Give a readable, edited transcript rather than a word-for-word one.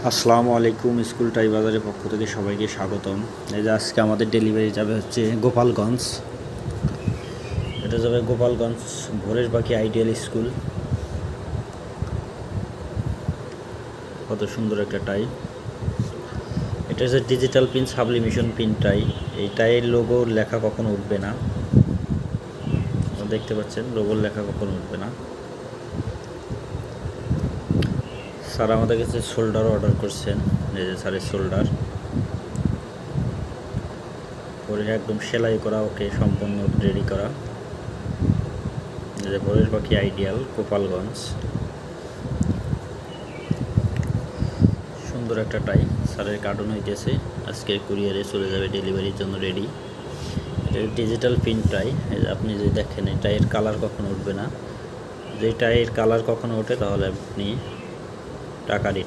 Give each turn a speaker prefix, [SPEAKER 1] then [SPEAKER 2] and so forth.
[SPEAKER 1] আসসালামু আলাইকুম। স্কুল টাই বাজারের পক্ষ থেকে সবাইকে স্বাগতম। এই যে আজকে আমাদের ডেলিভারি যাবে হচ্ছে গোপালগঞ্জ। এটা যাবে গোপালগঞ্জ ভোরের পাখি আইডিয়াল স্কুল। কত সুন্দর একটা টাই। এটা হচ্ছে ডিজিটাল পিন সাবলিমেশন পিন টাই। এই টাইয়ের লোগোর লেখা কখনো উঠবে না। দেখতে পাচ্ছেন লোগোর লেখা কখনো উঠবে না। স্যার আমাদের কাছে শোল্ডার অর্ডার করছেন। এই যে স্যারের শোল্ডার পরে একদম সেলাই করা, ওকে সম্পূর্ণ রেডি করা। এই যে ভোরের পাখি আইডিয়াল গোপালগঞ্জ। সুন্দর একটা টাই স্যারের কার্টুন হইতেছে, আজকে কুরিয়ারে চলে যাবে ডেলিভারির জন্য রেডি। এটা ডিজিটাল প্রিন্ট টাই। আপনি যদি দেখেন এই টাইয়ের কালার কখনো উঠবে না। যে টাইয়ের কালার কখনো ওঠে তাহলে আপনি টাকা রিটার্ন